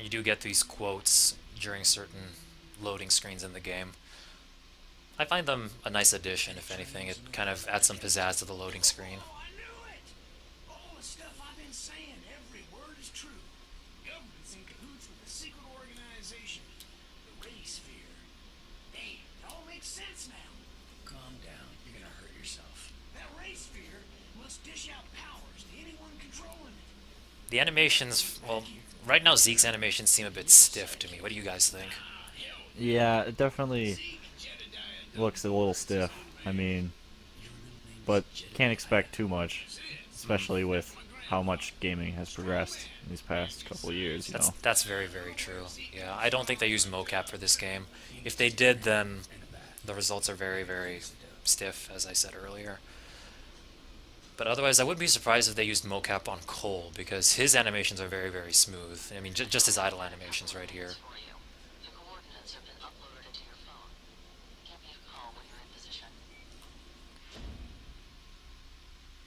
You do get these quotes during certain loading screens in the game. I find them a nice addition, if anything. It kind of adds some pizzazz to the loading screen. Oh, I knew it! All the stuff I've been saying, every word is true. Government's in cahoots with a secret organization, the Race Sphere. Hey, it all makes sense now. Calm down, you're gonna hurt yourself. That Race Sphere must dish out powers to anyone controlling it. The animations, well, right now Zeke's animations seem a bit stiff to me. What do you guys think? Yeah, it definitely looks a little stiff. I mean, but can't expect too much, especially with how much gaming has progressed in these past couple of years. That's very, very true. Yeah, I don't think they used mocap for this game. If they did, then the results are very, very stiff, as I said earlier. But otherwise, I wouldn't be surprised if they used mocap on Cole, because his animations are very, very smooth. I mean, just his idle animations right here.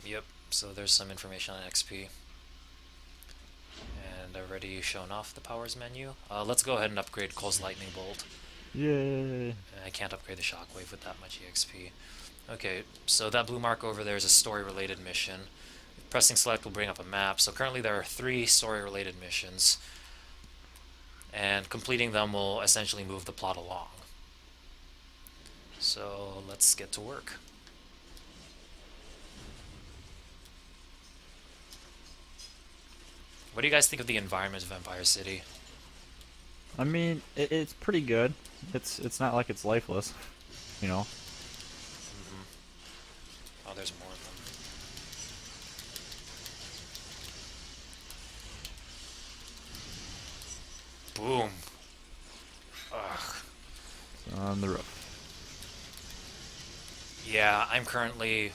Yep, so there's some information on XP. And already shown off the powers menu. Let's go ahead and upgrade Cole's Lightning Bolt. Yay! I can't upgrade the Shockwave with that much EXP. Okay, so that blue mark over there is a story-related mission. Pressing select will bring up a map. So currently there are 3 story-related missions, and completing them will essentially move the plot along. So let's get to work. What do you guys think of the environment of Empire City? I mean, it's pretty good. It's not like it's lifeless, you know. Oh, there's more of them. Boom. Ugh. On the roof. Yeah, I'm currently...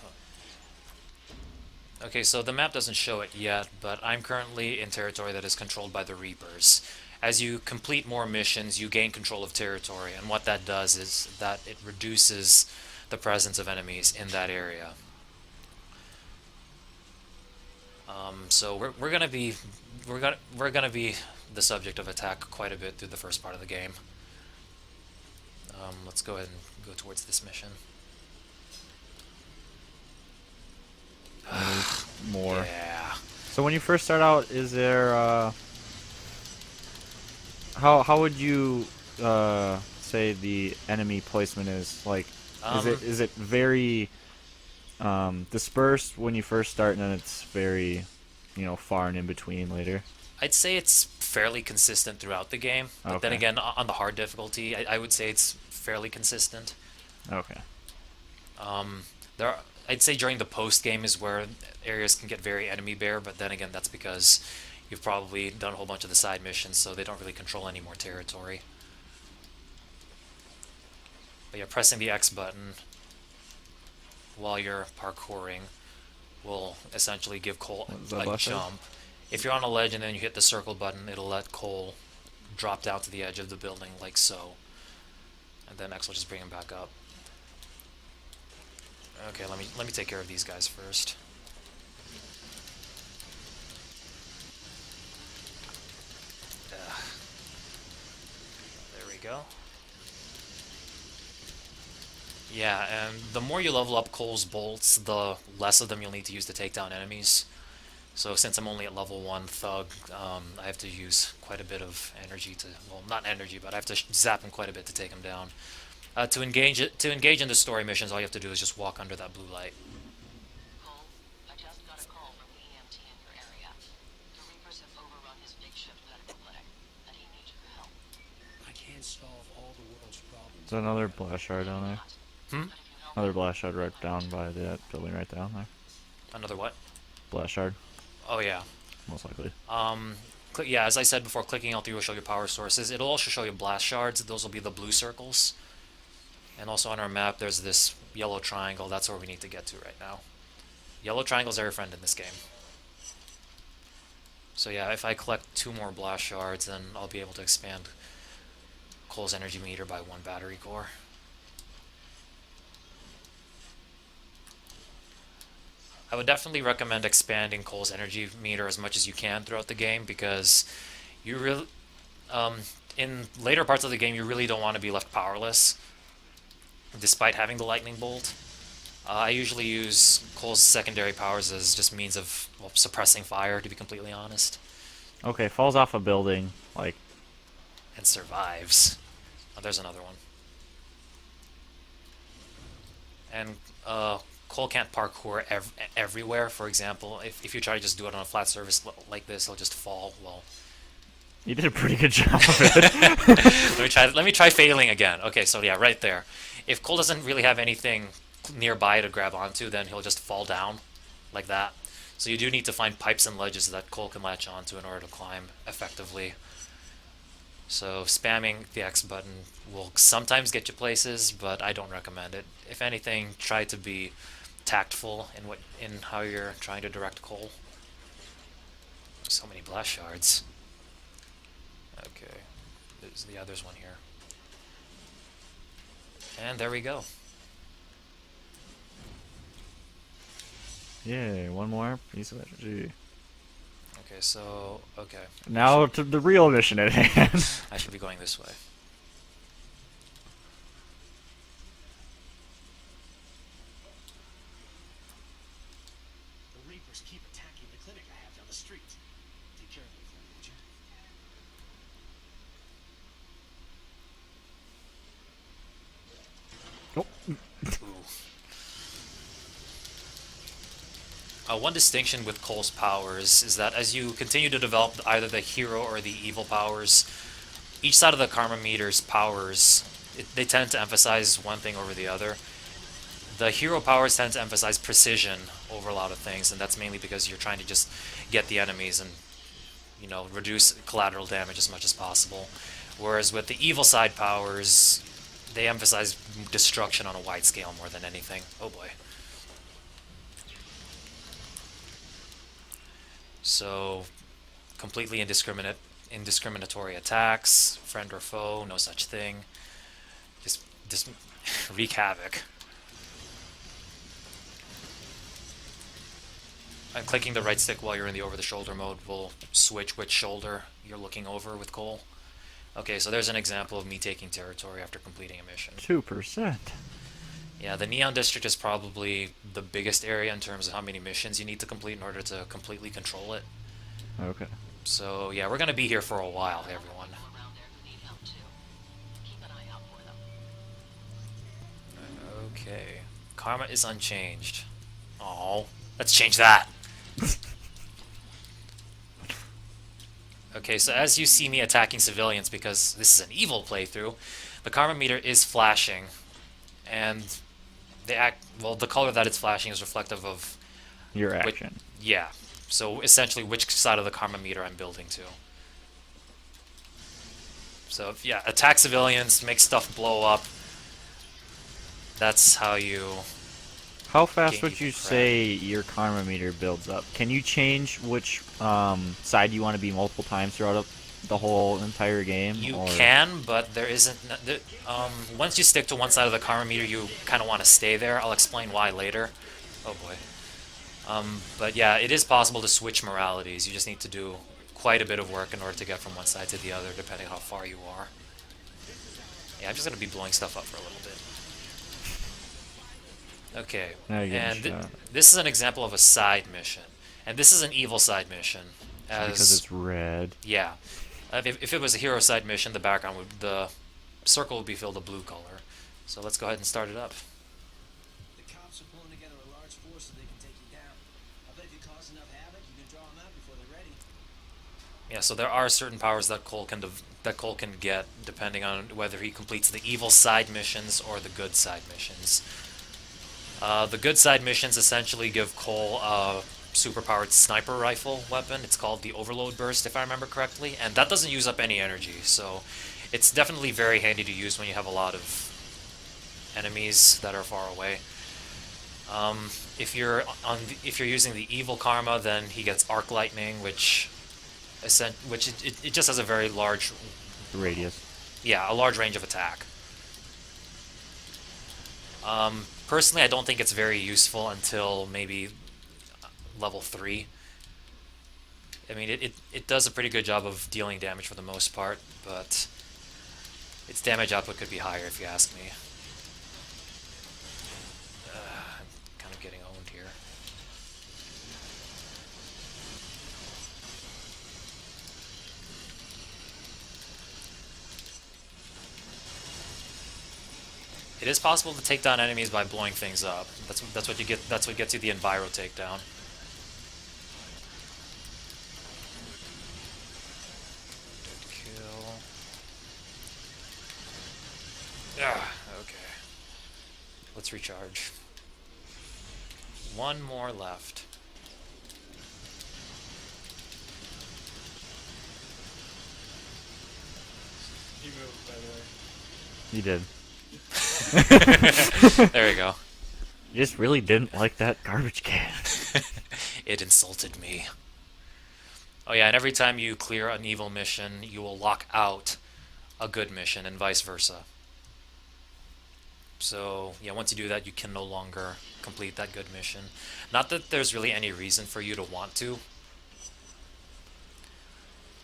Okay, so the map doesn't show it yet, but I'm currently in territory that is controlled by the Reapers. As you complete more missions, you gain control of territory, and what that does is that it reduces the presence of enemies in that area. So we're gonna be the subject of attack quite a bit through the first part of the game. Let's go ahead and go towards this mission. More. Yeah. So when you first start out, is there how would you say the enemy placement is? Like, is it very dispersed when you first start, and then it's very, far and in between later? I'd say it's fairly consistent throughout the game, but then Okay. again, on the hard difficulty, I would say it's fairly consistent. Okay. There are, I'd say during the post game is where areas can get very enemy bare, but then again, that's because you've probably done a whole bunch of the side missions, so they don't really control any more territory. But yeah, pressing the X button while you're parkouring will essentially give Cole What is that a left side? jump. If you're on a ledge and then you hit the circle button, it'll let Cole drop down to the edge of the building like so. And then X will just bring him back up. Okay, let me take care of these guys first. Ugh. There we go. Yeah, and the more you level up Cole's bolts, the less of them you'll need to use to take down enemies. So since I'm only at level 1 Thug, I have to use quite a bit of energy to, well, not energy, but I have to zap him quite a bit to take him down. To engage in the story missions, all you have to do is just walk under that blue light. Cole, I just got a call from the EMT in your area. The Reapers have overrun his makeshift medical clinic, and he needs your help. I can't solve all the world's problems. Is there another blast shard down there? Hmm? But if you help Another blast shard right down by that building right down there. Another what? Blast shard, Oh yeah. most likely. Yeah, as I said before, clicking L3 will show you power sources. It'll also show you blast shards. Those will be the blue circles. And also on our map, there's this yellow triangle. That's where we need to get to right now. Yellow triangles are your friend in this game. So yeah, if I collect 2 more blast shards, then I'll be able to expand Cole's energy meter by 1 battery core. I would definitely recommend expanding Cole's energy meter as much as you can throughout the game, because you really In later parts of the game, you really don't want to be left powerless, despite having the lightning bolt. I usually use Cole's secondary powers as just means of well, suppressing fire, to be completely honest, Okay, falls off a building. Like, and survives. Oh, there's another one. And Cole can't parkour everywhere. For example, if you try to just do it on a flat surface like this, he'll just fall. Well, you did a pretty good job of it. let me try. Let me try failing again. Okay, so yeah, right there. If Cole doesn't really have anything nearby to grab onto, then he'll just fall down like that. So you do need to find pipes and ledges that Cole can latch onto in order to climb effectively. So spamming the X button will sometimes get you places, but I don't recommend it. If anything, try to be tactful in how you're trying to direct Cole. So many blast shards. Okay, there's one here. And there we go. Yay, one more piece of energy. Okay, so okay. Now to the real mission at hand. I should be going this way. The Reapers keep attacking the clinic I have down the street. Take care of me for me, would you? Oh, Ooh. One distinction with Cole's powers is that as you continue to develop either the hero or the evil powers, each side of the karma meter's powers, they tend to emphasize one thing over the other. The hero powers tend to emphasize precision over a lot of things, and that's mainly because you're trying to just get the enemies and, you know, reduce collateral damage as much as possible. Whereas with the evil side powers, they emphasize destruction on a wide scale more than anything. Oh boy. So, completely indiscriminatory attacks, friend or foe, no such thing. Just wreak havoc. And clicking the right stick while you're in the over-the-shoulder mode will switch which shoulder you're looking over with Cole. Okay, so there's an example of me taking territory after completing a mission. 2%. Yeah, the Neon District is probably the biggest area in terms of how many missions you need to complete in order to completely control it. Okay. So yeah, we're gonna be here for a while, everyone. Around there who need help too. Keep an eye out for them. Okay. Karma is unchanged. Oh, let's change that. Okay, so as you see me attacking civilians, because this is an evil playthrough, the karma meter is flashing, and the color that it's flashing is reflective of Your which, action. yeah. So essentially, which side of the karma meter I'm building to. So if, yeah, attack civilians, make stuff blow up. That's how you. How fast Gain would you evil cred. say your karma meter builds up? Can you change which side you want to be multiple times throughout the whole entire game? You or... can, but there isn't. Once you stick to one side of the karma meter, you kind of want to stay there. I'll explain why later. Oh boy. But yeah, it is possible to switch moralities. You just need to do quite a bit of work in order to get from one side to the other, depending on how far you are. Yeah, I'm just gonna be blowing stuff up for a little bit. Okay, Now you're and getting shot. this is an example of a side mission, and this is an evil side mission. Because it's red. Yeah, if it was a hero side mission, the circle would be filled with blue color. So let's go ahead and start it up. The cops are pulling together a large force so they can take you down. I bet if you cause enough havoc, you can draw them out before they're ready. Yeah, so there are certain powers that Cole can get depending on whether he completes the evil side missions or the good side missions. The good side missions essentially give Cole a superpowered sniper rifle weapon. It's called the Overload Burst, if I remember correctly, and that doesn't use up any energy, so it's definitely very handy to use when you have a lot of enemies that are far away. If you're using the evil karma, then he gets arc lightning, which it just has a very large, Radius. yeah, a large range of attack. Personally, I don't think it's very useful until maybe level 3. I mean, it does a pretty good job of dealing damage for the most part, but its damage output could be higher if you ask me. I'm kind of getting owned here. It is possible to take down enemies by blowing things up. That's what you get. That's what gets you the Enviro takedown. Good kill. Ah, okay. Let's recharge. One more left. He moved, by the way. You did. There we go. You just really didn't like that garbage can. It insulted me. Oh yeah, and every time you clear an evil mission, you will lock out a good mission, and vice versa. So yeah, once you do that, you can no longer complete that good mission. Not that there's really any reason for you to want to,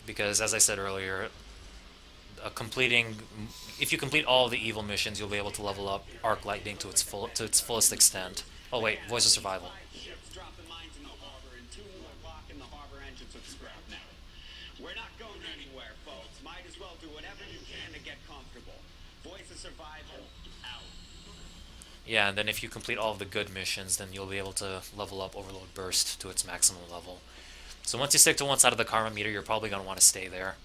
because as I said earlier, completing if you complete all of the evil missions, you'll be able to level up Arc Lightning to its fullest extent. Oh wait, Voice of Survival. Ships dropping mines in the harbor, and 2 are blocking the harbor entrance with scrap now. We're not going anywhere, folks. Might as well do whatever you can to get comfortable. Voice of Survival, out. Yeah, and then if you complete all of the good missions, then you'll be able to level up Overload Burst to its maximum level. So once you stick to one side of the karma meter, you're probably going to want to stay there.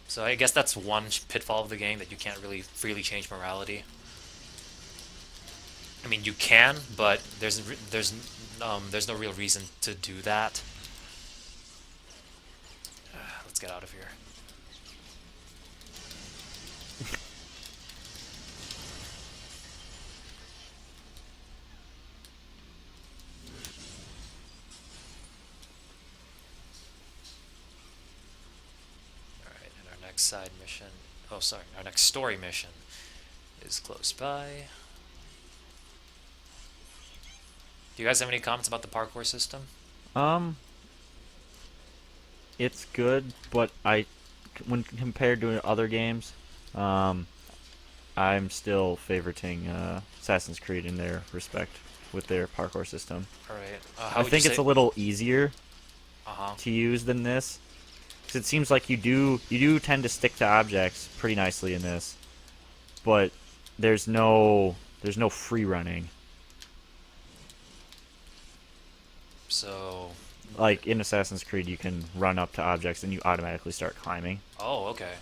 So I guess that's one pitfall of the game, that you can't really freely change morality. I mean, you can, but there's no real reason to do that. Let's get out of here. Alright, and our next side mission... Oh, sorry. Our next story mission is close by. Do you guys have any comments about the parkour system? It's good, but when compared to other games, I'm still favoriting Assassin's Creed in their respect with their parkour system. Alright. I think it's a little easier Uh-huh. to use than this, because it seems like you do tend to stick to objects pretty nicely in this, but there's no free running. So... Like in Assassin's Creed, you can run up to objects and you automatically start climbing. Oh, okay.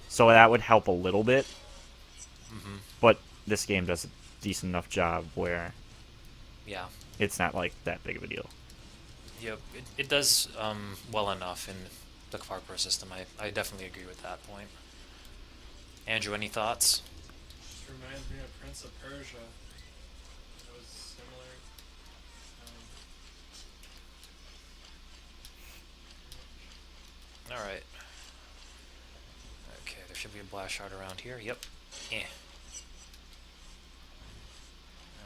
So that would help a little bit, Mm-hmm. but this game does a decent enough job where Yeah. it's not like that big of a deal. Yep, it does well enough in the parkour system. I definitely agree with that point. Andrew, any thoughts? Just reminds me of Prince of Persia. That was similar. Alright. Okay, there should be a blast shard around here. Yep. Eh. And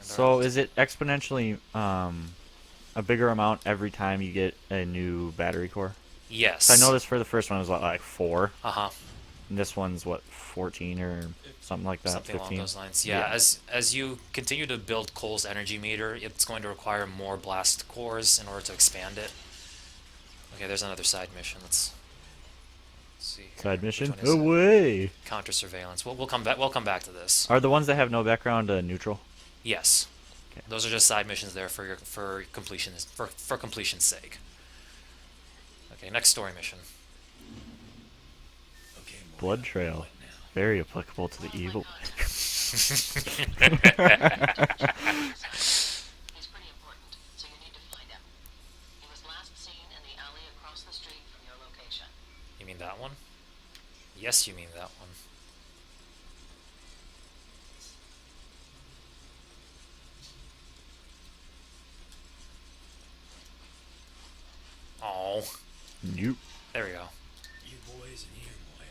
So our- is it exponentially a bigger amount every time you get a new battery core? Yes. So I noticed for the first one it was like 4, Uh-huh. and this one's what, 14 or something like that. Something 15. along those lines. Yeah, as you continue to build Cole's energy meter, it's going to require more blast cores in order to expand it. Okay, there's another side mission. Let's see. Here. Side Which mission one is it? away. Counter surveillance. We'll come back. We'll come back to this. Are the ones that have no background neutral? Yes. Okay. Those are just side missions there for completion for completion's sake. Okay, next story mission. Okay, Moya, Blood trail. what now? Very applicable to the One of my evil. contacts. He's pretty important, so you need to find him. He was last seen in the alley across the street from your location. You mean that one? Yes, you mean that one. Oh, Nope. there we go. You boys in here, Moya.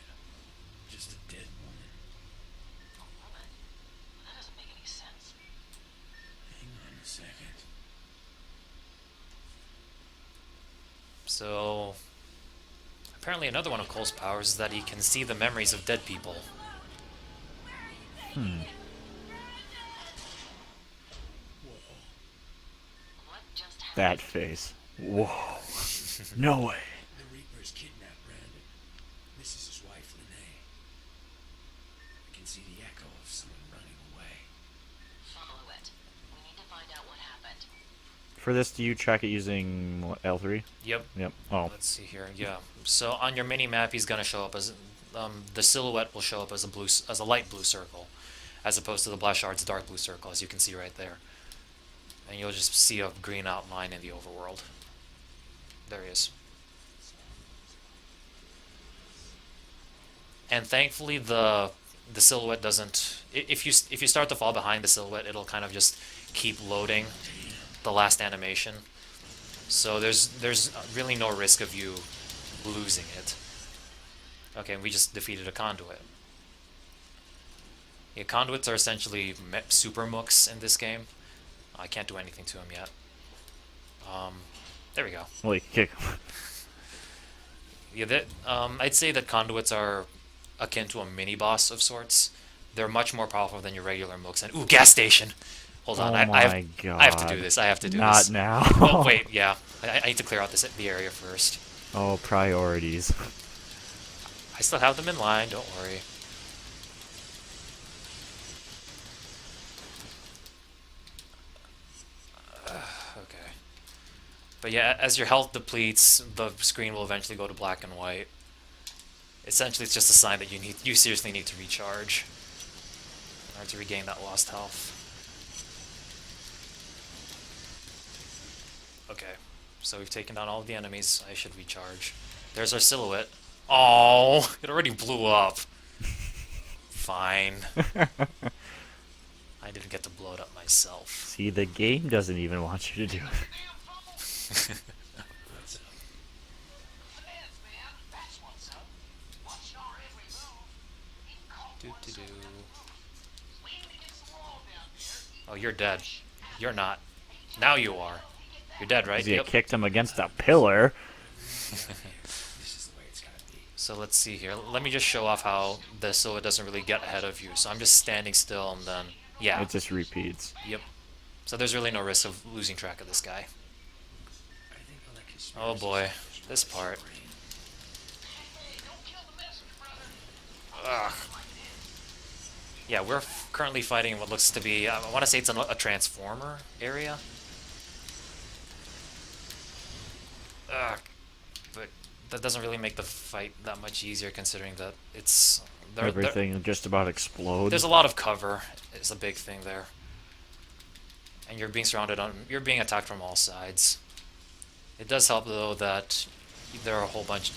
Just a dead woman. A woman? That doesn't make any sense. Hang on a second. So, Apparently another one of Cole's powers is that he can see the memories of dead people. What just happened? That face. Whoa. No way. The Reapers kidnapped Brandon. This is his wife, Lene. I can see the echo of someone running away. Follow it. We need to find out what happened. For this, do you track it using what, L3? Yep. Yep. Oh. Let's see here. Yeah. So on your mini map, he's gonna show up as the silhouette will show up as a light blue circle, as opposed to the Blashard's dark blue circle, as you can see right there. And you'll just see a green outline in the overworld. There he is. And thankfully, the silhouette doesn't. If you start to fall behind the silhouette, it'll kind of just keep loading the last animation. So there's really no risk of you losing it. Okay, we just defeated a conduit. Yeah, conduits are essentially super mooks in this game. I can't do anything to him yet. There we go. Well, you can kick him. Yeah, I'd say that conduits are akin to a mini boss of sorts. They're much more powerful than your regular mooks. And ooh, gas station. Hold on, Oh I my have to do God. this. I have to do Not this. now. Oh wait, yeah. I need to clear out the area first. Oh, priorities. I still have them in line. Don't worry. Okay. But yeah, as your health depletes, the screen will eventually go to black and white. Essentially, it's just a sign that you seriously need to recharge in order to regain that lost health. Okay, so we've taken down all of the enemies. I should recharge. There's our silhouette. Oh, it already blew up. Fine. I didn't get to blow it up myself. See, the game doesn't even want you to do it. What's up? Finance, man. That's what's up. Watching our every move. He caught one Do-do-do. leaning against the wall down there. Oh, you're dead. You're not. Now you are. You're dead, right? You kicked him against a pillar. This is the way it's gotta be. So let's see here. Let me just show off how the silhouette doesn't really get ahead of you. So I'm just standing still and then... Yeah. It just repeats. Yep. So there's really no risk of losing track of this guy. I think I like his Oh boy. This part. Ugh. Yeah, we're currently fighting what looks to be... I want to say it's a transformer area. Ugh. But that doesn't really make the fight that much easier considering that it's... Everything just about explodes. There's a lot of cover. Is a big thing there, and you're being surrounded on. You're being attacked from all sides. It does help though that there are a whole bunch.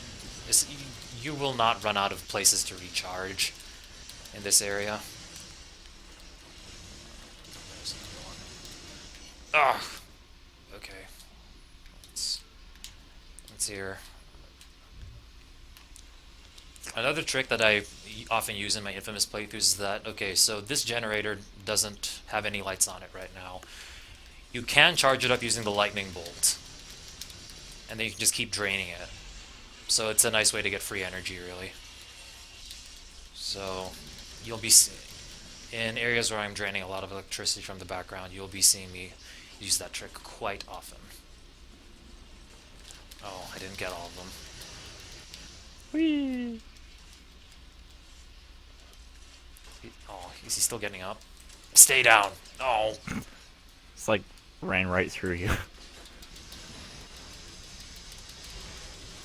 You will not run out of places to recharge in this area. There's another one. Ugh. Okay. Let's see here. Another trick that I often use in my InFamous playthroughs is that, okay, so this generator doesn't have any lights on it right now. You can charge it up using the lightning bolt, and then you can just keep draining it. So it's a nice way to get free energy, really. So you'll be in areas where I'm draining a lot of electricity from the background, you'll be seeing me use that trick quite often. Oh, I didn't get all of them. Whee! Oh, is he still getting up? Stay down! Oh! It's like ran right through you.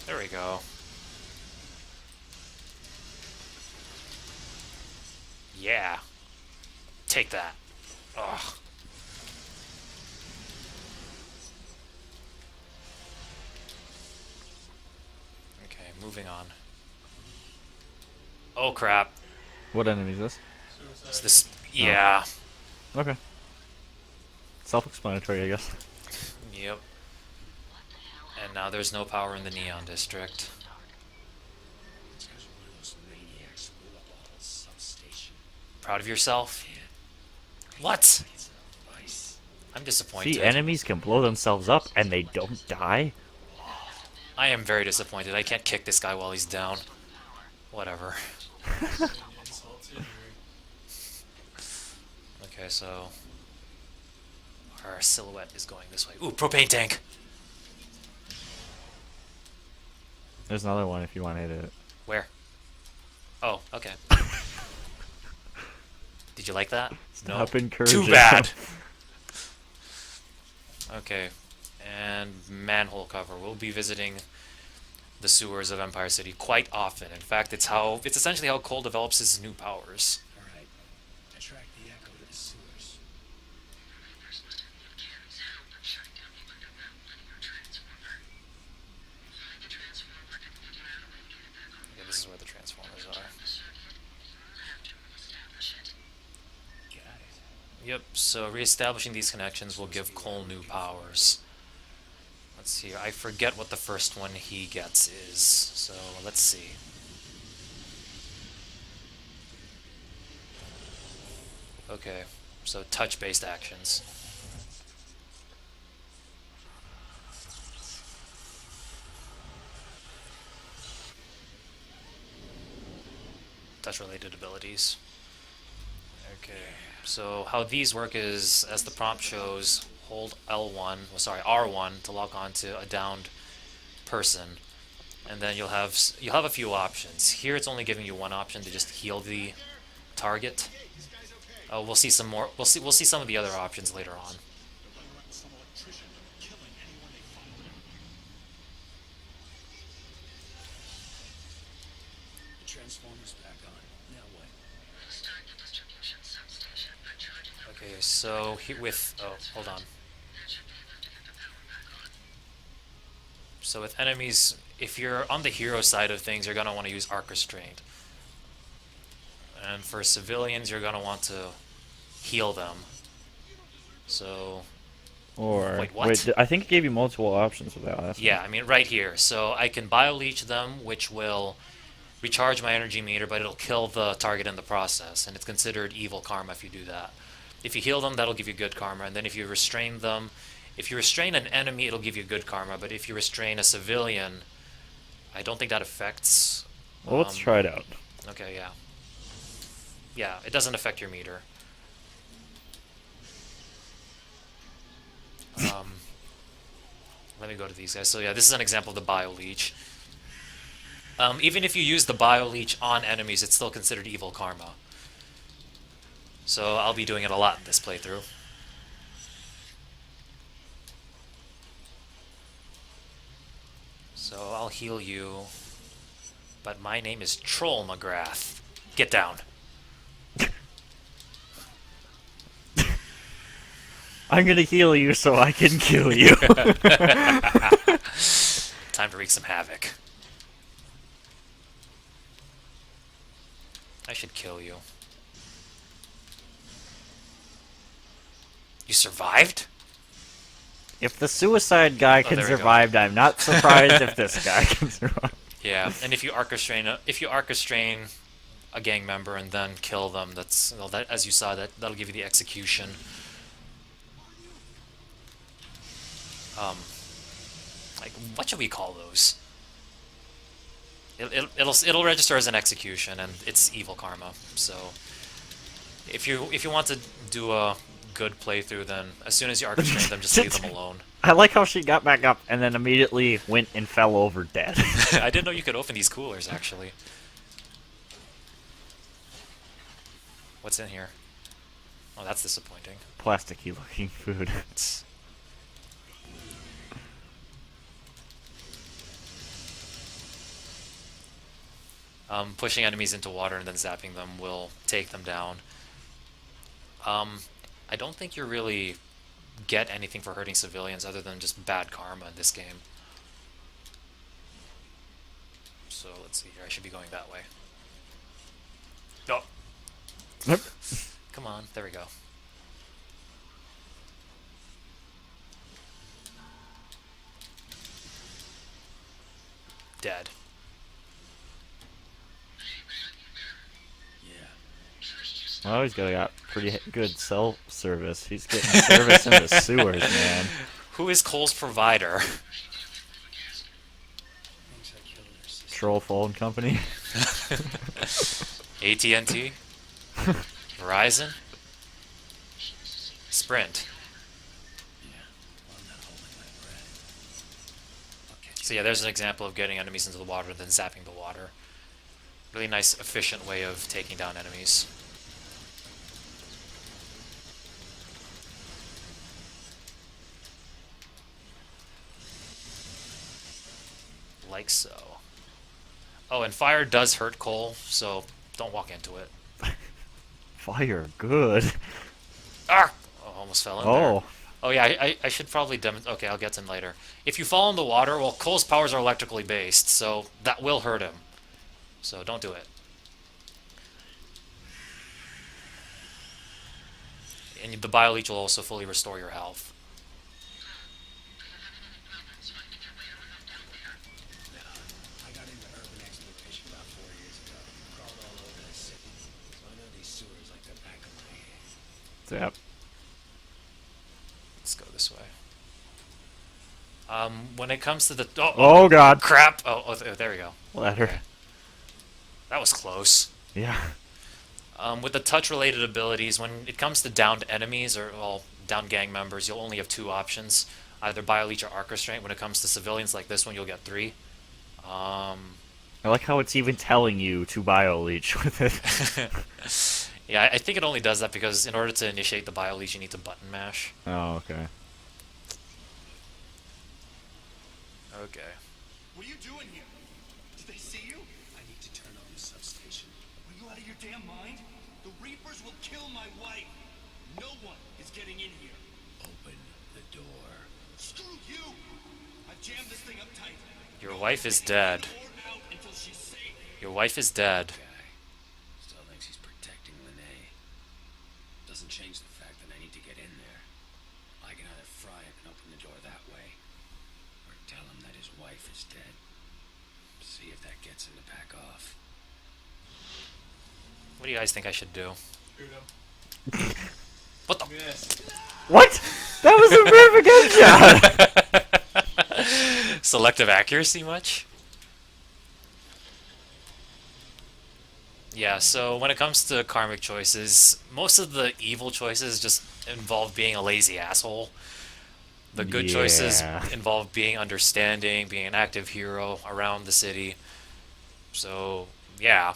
There we go. Yeah. Take that. Ugh. Okay, moving on. Oh crap. What enemy is this? It's this... Yeah. Okay. Self-explanatory, I guess. Yep. And now there's no power in the Neon District. This guy's one of those maniacs who blew up a whole substation. Proud of yourself? What? It's a device. I'm disappointed. See, enemies can blow themselves up and they don't die? I am very disappointed. I can't kick this guy while he's down. Whatever. Being insulted or Okay, so our silhouette is going this way. Ooh, propane tank. There's another one if you want to hit it. Where? Oh, okay. Did you like that? Stop encouraging. Too bad. Okay, and manhole cover. We'll be visiting the sewers of Empire City quite often. In fact, it's essentially how Cole develops his new powers. Alright. Attract the echo to the sewers. Yeah, this is where the transformers are. Got it. Yep, so reestablishing these connections will give Cole new powers. Let's see, I forget what the first one he gets is, so let's see. Okay, so touch-based actions. Touch-related abilities. Okay, so how these work is, as the prompt shows, hold L1, well, sorry, R1 to lock onto a downed person, and then you'll have a few options. Here, it's only giving you one option to just heal the target. We'll see some more. We'll see some of the other options later on. The transformer's back on. Now what? Okay, so hold on. So with enemies, if you're on the hero side of things, you're gonna want to use arc restraint. And for civilians, you're gonna want to heal them. So Or Wait, what? I think it gave you multiple options with that last yeah, I mean right here. So I can bio-leech them, which will recharge my energy meter, but it'll kill the target in the process, and it's considered evil karma if you do that. If you heal them, that'll give you good karma, and then if you restrain them, if you restrain an enemy, it'll give you good karma, but if you restrain a civilian, I don't think that affects... Well, let's try it out. Okay, yeah. Yeah, it doesn't affect your meter. Let me go to these guys. So yeah, this is an example of the bio-leech. Even if you use the bio-leech on enemies, it's still considered evil karma. So I'll be doing it a lot in this playthrough. So I'll heal you. But my name is Troll McGrath. Get down. I'm gonna heal you so I can kill you. Time to wreak some havoc. I should kill you. You survived? If the suicide guy can there we go. survive, I'm not surprised if this guy can survive. Yeah, and if you arc restrain a gang member and then kill them, that's, well, that, as you saw, that'll give you the execution. Like, what should we call those? It'll register as an execution, and it's evil karma. So if you want to do a good playthrough, then as soon as you arc restrain them, just leave them alone. I like how she got back up and then immediately went and fell over dead. I didn't know you could open these coolers, actually. What's in here? Oh, that's disappointing. Plasticky looking food. Pushing enemies into water and then zapping them will take them down. I don't think you really get anything for hurting civilians other than just bad karma in this game. So let's see here. I should be going that way. Oh. Yep. Come on. There we go. Dead. Well, he's got pretty good cell service. He's getting service in the sewers, man. Who is Cole's provider? Motorola phone company. AT&T, Verizon, Sprint. So yeah, there's an example of getting enemies into the water, then zapping the water. Really nice, efficient way of taking down enemies. Like so. Oh, and fire does hurt Cole, so don't walk into it. Fire, good. Ah! Oh, almost fell in there. Oh, Oh yeah, I should probably demonstrate. Okay, I'll get to him later. If you fall in the water, well, Cole's powers are electrically based, so that will hurt him. So don't do it. And the Bio Leech will also fully restore your health. I got into urban exploration about 4 years ago. Crawled all over the city. So I know these sewers like the back of my hand. zap. Let's go this way. When it comes to the Oh god. crap! There we go. Ladder. Okay. That was close. Yeah. With the touch-related abilities, when it comes to downed enemies or downed gang members, you'll only have two options: either Bio Leech or Arc Restraint. When it comes to civilians like this one, you'll get three. I like how it's even telling you to Bio Leech with it. Yeah, I think it only does that because in order to initiate the Bio Leech, you need to button mash. Oh, okay. Okay. What are you doing here? Did they see you? I need to turn on the substation. Are you out of your damn mind? The Reapers will kill my wife. No one is getting in here. Open the door. Screw you! I've jammed this thing up tight. Your wife is dead. Or out until she's safe. Your wife is dead. Still thinks he's protecting Lene. Doesn't change the fact that I need to get in there. I can either fry him and open the door that way, or tell him that his wife is dead. See if that gets him to back off. What do you guys think I should do? Shoot him. What the? Miss. What? That was a perfect headshot! Selective accuracy much? Yeah, so when it comes to karmic choices, most of the evil choices just involve being a lazy asshole. The good choices Yeah. involve being understanding, being an active hero around the city. So, yeah.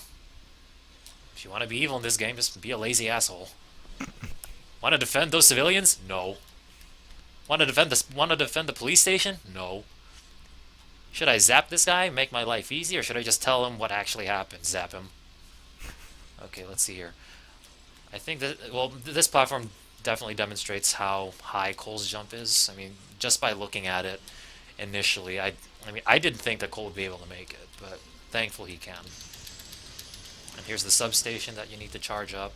If you want to be evil in this game, just be a lazy asshole. Want to defend those civilians? No. Want to defend the police station? No. Should I zap this guy, make my life easy, or should I just tell him what actually happened? Zap him. Okay, let's see here. I think that, well, this platform definitely demonstrates how high Cole's jump is. I mean, just by looking at it initially, I mean, I didn't think that Cole would be able to make it, but thankfully he can. And here's the substation that you need to charge up.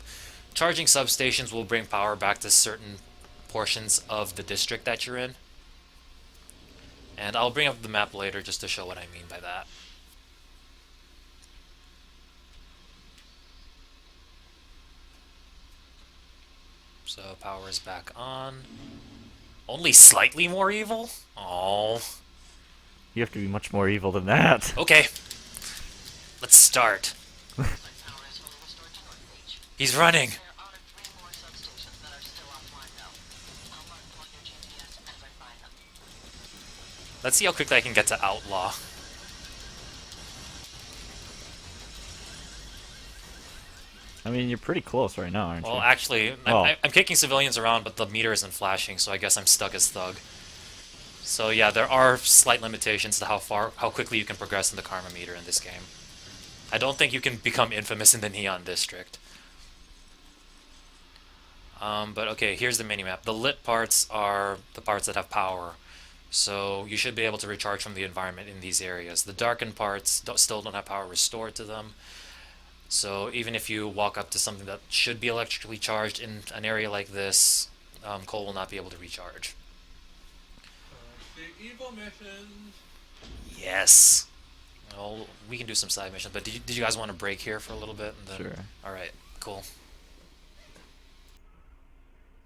Charging substations will bring power back to certain portions of the district that you're in. And I'll bring up the map later just to show what I mean by that. So power is back on. Only slightly more evil? Oh. You have to be much more evil than that. Okay. Let's start. Power is fully restored to North Beach. He's running. There are 3 more substations that are still offline though. I'll mark them on your GPS as I find them. Let's see how quickly I can get to Outlaw. I mean, you're pretty close right now, aren't Well, you? actually, Oh. I'm kicking civilians around, but the meter isn't flashing, so I guess I'm stuck as Thug. So yeah, there are slight limitations to how quickly you can progress in the karma meter in this game. I don't think you can become infamous in the Neon District. But okay, here's the minimap. The lit parts are the parts that have power, so you should be able to recharge from the environment in these areas. The darkened parts still don't have power restored to them. So even if you walk up to something that should be electrically charged in an area like this, Cole will not be able to recharge. The evil missions. Yes. Well, we can do some side missions, but did you guys want to break here for a little bit? And then... Sure. All right, cool.